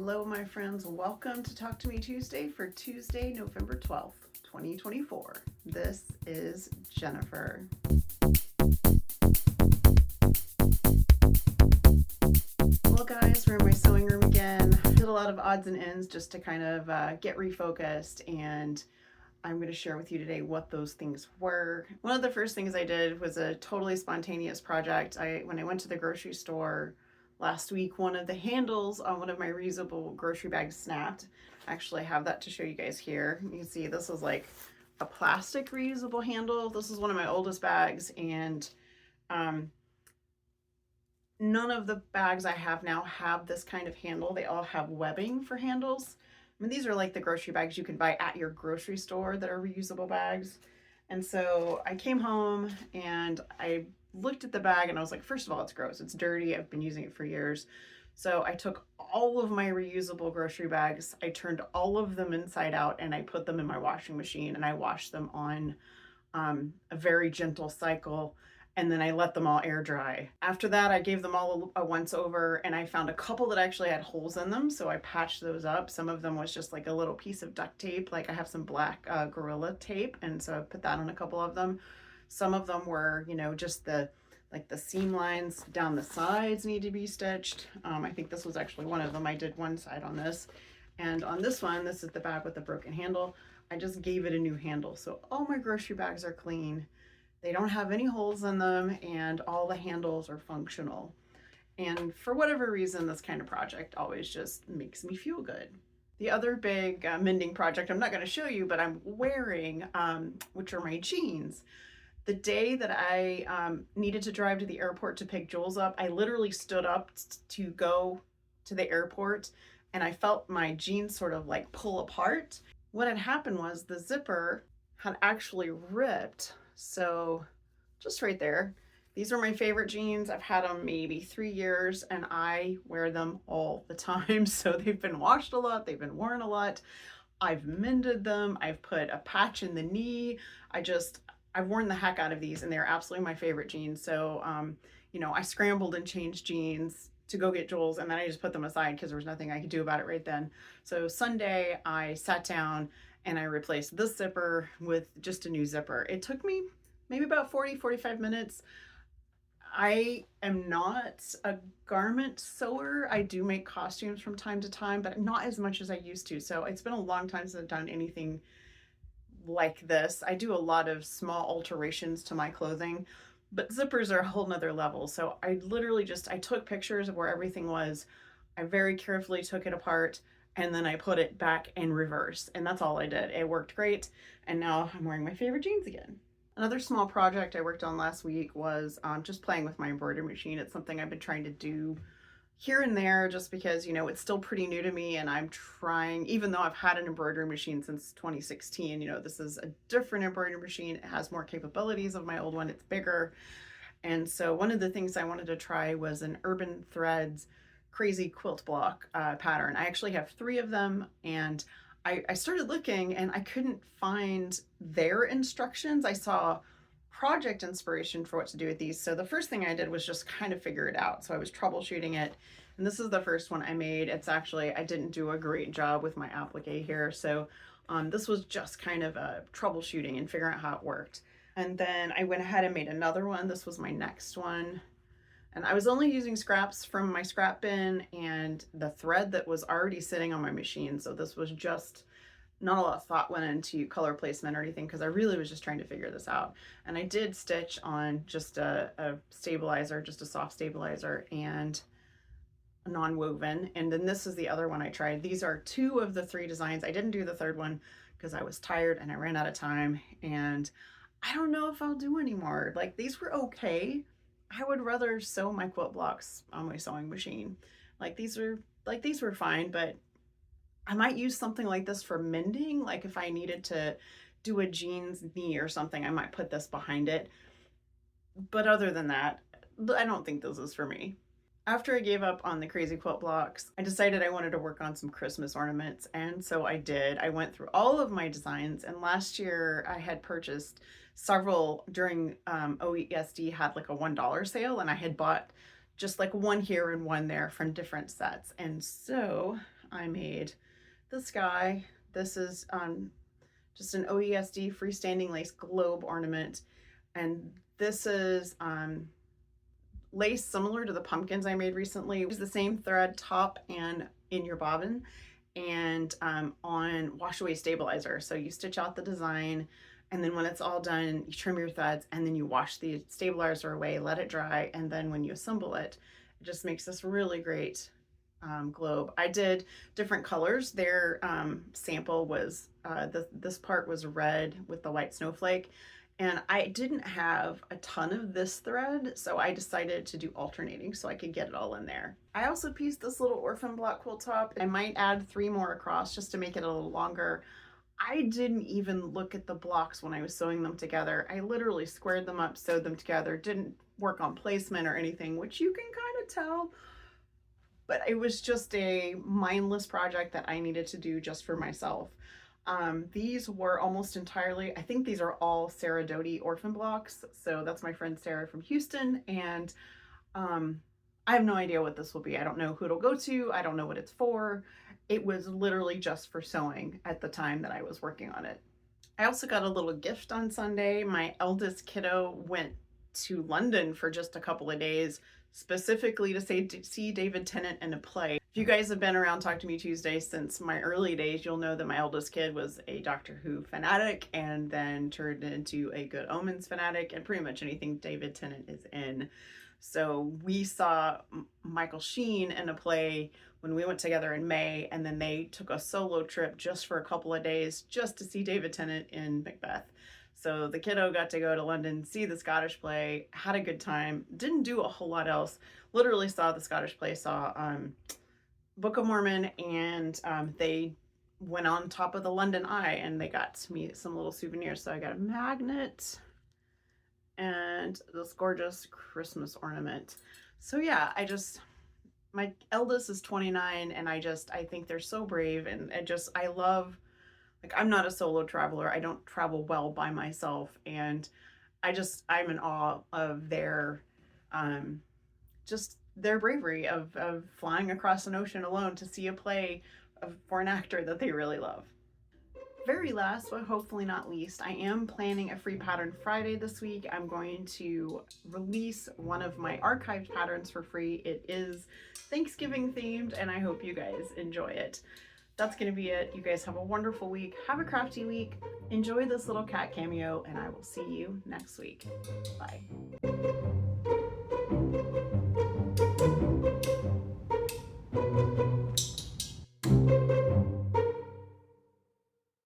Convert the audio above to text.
Hello, my friends. Welcome to Talk to Me Tuesday for Tuesday, November 12th, 2024. This is Jennifer. Well, guys, we're in my sewing room again. I did a lot of odds and ends just to kind of get refocused, and I'm going to share with you today what those things were. One of the first things I did was a totally spontaneous project. When I went to the grocery store last week, one of the handles on one of my reusable grocery bags snapped. Actually, I have that to show you guys here. You can see this is like a plastic reusable handle. This is one of my oldest bags, and none of the bags I have now have this kind of handle. They all have webbing for handles. I mean, these are like the grocery bags you can buy at your grocery store that are reusable bags. And so I came home and I looked at the bag and I was like, first of all, it's gross. It's dirty. I've been using it for years. So I took all of my reusable grocery bags, I turned all of them inside out, and I put them in my washing machine, and I washed them on a very gentle cycle, and then I let them all air dry. After that, I gave them all a once over, and I found a couple that actually had holes in them, so I patched those up. Some of them was just like a little piece of duct tape, like I have some black Gorilla tape, and so I put that on a couple of them. Some of them were, you know, just the seam lines down the sides need to be stitched. I think this was actually one of them. I did one side on this, and on this one, this is the bag with the broken handle. I just gave it a new handle, so all my grocery bags are clean. They don't have any holes in them, and all the handles are functional. And for whatever reason, this kind of project always just makes me feel good. The other big mending project I'm not going to show you, but I'm wearing, which are my jeans. The day that I needed to drive to the airport to pick Jules up, I literally stood up to go to the airport, and I felt my jeans sort of like pull apart. What had happened was the zipper had actually ripped. So just right there, these are my favorite jeans. I've had them maybe 3 years, and I wear them all the time. So they've been washed a lot, they've been worn a lot. I've mended them, I've put a patch in the knee. I've worn the heck out of these, and they're absolutely my favorite jeans. So you know, I scrambled and changed jeans to go get Jules, and then I just put them aside because there was nothing I could do about it right then. So Sunday I sat down and I replaced this zipper with just a new zipper. It took me maybe about 40-45 minutes. I am not a garment sewer. I do make costumes from time to time, but not as much as I used to. So it's been a long time since I've done anything like this. I do a lot of small alterations to my clothing, but zippers are a whole nother level. So I literally I took pictures of where everything was. I very carefully took it apart, and then I put it back in reverse, and that's all I did. It worked great, and now I'm wearing my favorite jeans again. Another small project I worked on last week was just playing with my embroidery machine. It's something I've been trying to do here and there just because, you know, it's still pretty new to me, and I'm trying, even though I've had an embroidery machine since 2016, you know, this is a different embroidery machine. It has more capabilities of my old one. It's bigger. And so one of the things I wanted to try was an Urban Threads crazy quilt block pattern. I actually have 3 of them, and I started looking and I couldn't find their instructions. I saw project inspiration for what to do with these. So the first thing I did was just kind of figure it out. So I was troubleshooting it, and this is the first one I made. It's actually, I didn't do a great job with my applique here. So this was just kind of a troubleshooting and figuring out how it worked. And then I went ahead and made another one. This was my next one. And I was only using scraps from my scrap bin and the thread that was already sitting on my machine. So this was just, not a lot of thought went into color placement or anything, because I really was just trying to figure this out. And I did stitch on just a stabilizer, just a soft stabilizer, and a non-woven. And then this is the other one I tried. These are 2 of the 3 designs. I didn't do the third one because I was tired and I ran out of time, and I don't know if I'll do anymore. Like, these were okay. I would rather sew my quilt blocks on my sewing machine. These were fine, but I might use something like this for mending. Like if I needed to do a jeans knee or something, I might put this behind it. But other than that, I don't think this is for me. After I gave up on the crazy quilt blocks, I decided I wanted to work on some Christmas ornaments, and so I did. I went through all of my designs, and last year I had purchased several during OESD had like a $1 sale, and I had bought just like one here and one there from different sets. And so I made this guy. This is just an OESD freestanding lace globe ornament. And this is lace similar to the pumpkins I made recently. It's the same thread top and in your bobbin, and on wash away stabilizer. So you stitch out the design, and then when it's all done, you trim your threads, and then you wash the stabilizer away, let it dry, and then when you assemble it, it just makes this really great globe. I did different colors. Their sample was, this part was red with the white snowflake, and I didn't have a ton of this thread, so I decided to do alternating so I could get it all in there. I also pieced this little orphan block quilt top. I might add 3 more across just to make it a little longer. I didn't even look at the blocks when I was sewing them together. I literally squared them up, sewed them together, didn't work on placement or anything, which you can kind of tell. But it was just a mindless project that I needed to do just for myself. These were almost entirely, I think these are all Sarah Doty orphan blocks. So that's my friend Sarah from Houston. And I have no idea what this will be. I don't know who it'll go to. I don't know what it's for. It was literally just for sewing at the time that I was working on it. I also got a little gift on Sunday. My eldest kiddo went to London for just a couple of days, specifically to see David Tennant in a play. If you guys have been around Talk to Me Tuesday since my early days, you'll know that my eldest kid was a Doctor Who fanatic and then turned into a Good Omens fanatic and pretty much anything David Tennant is in. So we saw Michael Sheen in a play when we went together in May, and then they took a solo trip just for a couple of days just to see David Tennant in Macbeth. So the kiddo got to go to London, see the Scottish play, had a good time, didn't do a whole lot else, literally saw the Scottish play, saw Book of Mormon, and they went on top of the London Eye and they got me some little souvenirs. So I got a magnet and this gorgeous Christmas ornament. So yeah, my eldest is 29 and I think they're so brave, and I love, like, I'm not a solo traveler. I don't travel well by myself, and I'm in awe of their just their bravery of flying across an ocean alone to see a play for an actor that they really love. Very last, but hopefully not least, I am planning a free pattern Friday this week. I'm going to release one of my archived patterns for free. It is Thanksgiving themed, and I hope you guys enjoy it. That's going to be it. You guys have a wonderful week. Have a crafty week. Enjoy this little cat cameo, and I will see you next week. Bye.